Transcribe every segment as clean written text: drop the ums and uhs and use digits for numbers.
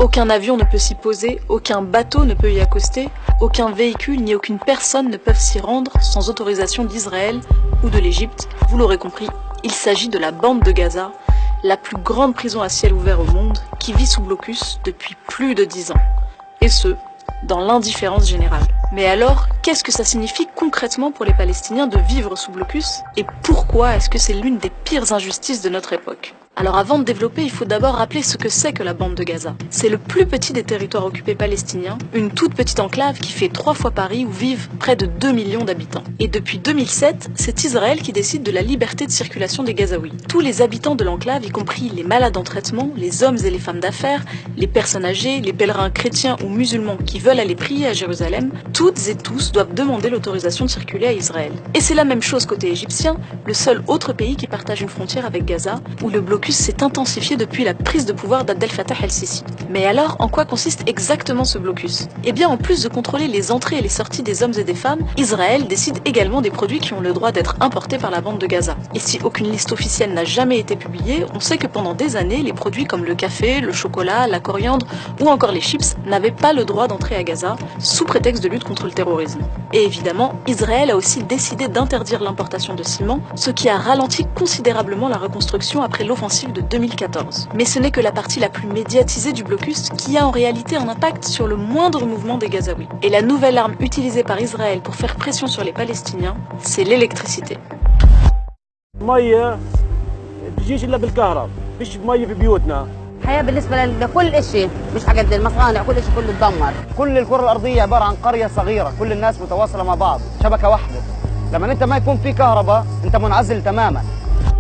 Aucun avion ne peut s'y poser, aucun bateau ne peut y accoster, aucun véhicule ni aucune personne ne peuvent s'y rendre sans autorisation d'Israël ou de l'Égypte. Vous l'aurez compris, il s'agit de la bande de Gaza, la plus grande prison à ciel ouvert au monde, qui vit sous blocus depuis plus de 10 ans. Et ce, dans l'indifférence générale. Mais alors, qu'est-ce que ça signifie concrètement pour les Palestiniens de vivre sous blocus? Et pourquoi est-ce que c'est l'une des pires injustices de notre époque? Alors avant de développer, il faut d'abord rappeler ce que c'est que la bande de Gaza. C'est le plus petit des territoires occupés palestiniens, une toute petite enclave qui fait 3 fois Paris où vivent près de 2 millions d'habitants. Et depuis 2007, c'est Israël qui décide de la liberté de circulation des Gazaouis. Tous les habitants de l'enclave, y compris les malades en traitement, les hommes et les femmes d'affaires, les personnes âgées, les pèlerins chrétiens ou musulmans qui veulent aller prier à Jérusalem, toutes et tous doivent demander l'autorisation de circuler à Israël. Et c'est la même chose côté égyptien, le seul autre pays qui partage une frontière avec Gaza, où le blocus s'est intensifié depuis la prise de pouvoir d'Abdel Fattah el-Sisi. Mais alors, en quoi consiste exactement ce blocus? Eh bien, en plus de contrôler les entrées et les sorties des hommes et des femmes, Israël décide également des produits qui ont le droit d'être importés par la bande de Gaza. Et si aucune liste officielle n'a jamais été publiée, on sait que pendant des années, les produits comme le café, le chocolat, la coriandre ou encore les chips n'avaient pas le droit d'entrer à Gaza, sous prétexte de lutte contre le terrorisme. Et évidemment, Israël a aussi décidé d'interdire l'importation de ciment, ce qui a ralenti considérablement la reconstruction après l'offensive de 2014. Mais ce n'est que la partie la plus médiatisée du blocus qui a en réalité un impact sur le moindre mouvement des Gazaouis. Et la nouvelle arme utilisée par Israël pour faire pression sur les Palestiniens, c'est l'électricité. الحياة بالنسبة لكل شيء مش حاجة المصانع كل شيء كله اتدمر. كل الكرة الأرضية عبارة عن قرية صغيرة، كل الناس متواصلة مع بعض، شبكة واحدة. لما أنت ما يكون في كهرباء أنت منعزل تماما.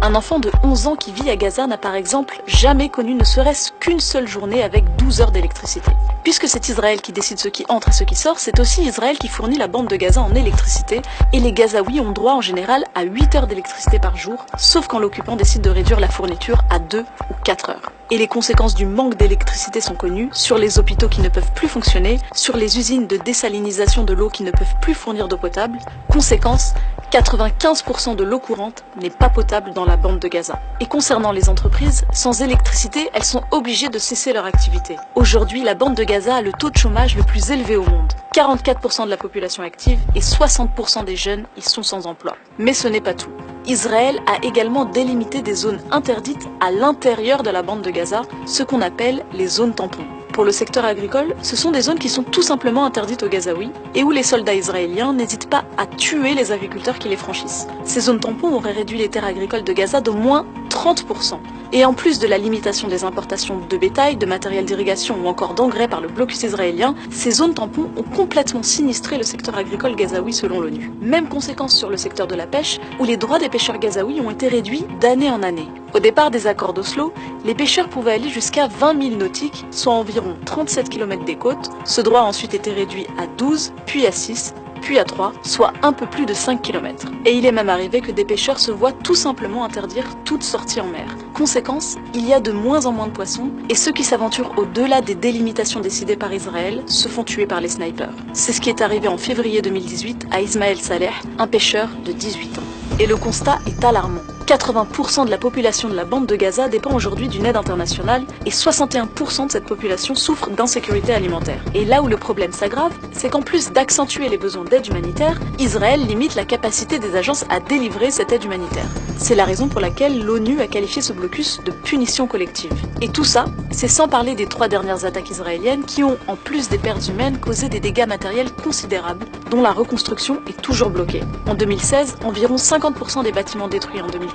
Un enfant de 11 ans qui vit à Gaza n'a par exemple jamais connu ne serait-ce qu'une seule journée avec 12 heures d'électricité. Puisque c'est Israël qui décide ce qui entre et ce qui sort, c'est aussi Israël qui fournit la bande de Gaza en électricité, et les Gazaouis ont droit en général à 8 heures d'électricité par jour, sauf quand l'occupant décide de réduire la fourniture à 2 ou 4 heures. Et les conséquences du manque d'électricité sont connues, sur les hôpitaux qui ne peuvent plus fonctionner, sur les usines de désalinisation de l'eau qui ne peuvent plus fournir d'eau potable. Conséquence, 95% de l'eau courante n'est pas potable dans la bande de Gaza. Et concernant les entreprises, sans électricité, elles sont obligées de cesser leur activité. Aujourd'hui, la bande de Gaza a le taux de chômage le plus élevé au monde. 44% de la population active et 60% des jeunes y sont sans emploi. Mais ce n'est pas tout. Israël a également délimité des zones interdites à l'intérieur de la bande de Gaza, ce qu'on appelle les zones tampons. Pour le secteur agricole, ce sont des zones qui sont tout simplement interdites aux Gazaouis et où les soldats israéliens n'hésitent pas à tuer les agriculteurs qui les franchissent. Ces zones tampons auraient réduit les terres agricoles de Gaza d'au moins 30%. Et en plus de la limitation des importations de bétail, de matériel d'irrigation ou encore d'engrais par le blocus israélien, ces zones tampons ont complètement sinistré le secteur agricole gazaoui selon l'ONU. Même conséquence sur le secteur de la pêche, où les droits des pêcheurs gazaouis ont été réduits d'année en année. Au départ des accords d'Oslo, les pêcheurs pouvaient aller jusqu'à 20 000 nautiques, soit environ 37 km des côtes. Ce droit a ensuite été réduit à 12, puis à 6, puis à 3, soit un peu plus de 5 km. Et il est même arrivé que des pêcheurs se voient tout simplement interdire toute sortie en mer. Conséquence, il y a de moins en moins de poissons, et ceux qui s'aventurent au-delà des délimitations décidées par Israël se font tuer par les snipers. C'est ce qui est arrivé en février 2018 à Ismaël Saleh, un pêcheur de 18 ans. Et le constat est alarmant. 80% de la population de la bande de Gaza dépend aujourd'hui d'une aide internationale et 61% de cette population souffre d'insécurité alimentaire. Et là où le problème s'aggrave, c'est qu'en plus d'accentuer les besoins d'aide humanitaire, Israël limite la capacité des agences à délivrer cette aide humanitaire. C'est la raison pour laquelle l'ONU a qualifié ce blocus de punition collective. Et tout ça, c'est sans parler des 3 dernières attaques israéliennes qui ont, en plus des pertes humaines, causé des dégâts matériels considérables, dont la reconstruction est toujours bloquée. En 2016, environ 50% des bâtiments détruits en 2014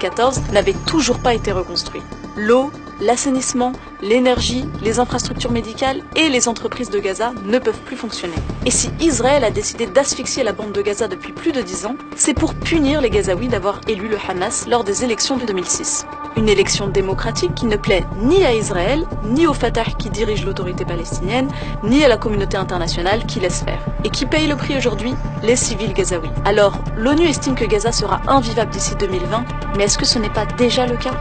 n'avaient toujours pas été reconstruits. L'eau, l'assainissement, l'énergie, les infrastructures médicales et les entreprises de Gaza ne peuvent plus fonctionner. Et si Israël a décidé d'asphyxier la bande de Gaza depuis plus de 10 ans, c'est pour punir les Gazaouis d'avoir élu le Hamas lors des élections de 2006. Une élection démocratique qui ne plaît ni à Israël, ni au Fatah qui dirige l'autorité palestinienne, ni à la communauté internationale qui laisse faire. Et qui paye le prix aujourd'hui? Les civils gazaouis. Alors, l'ONU estime que Gaza sera invivable d'ici 2020, mais est-ce que ce n'est pas déjà le cas?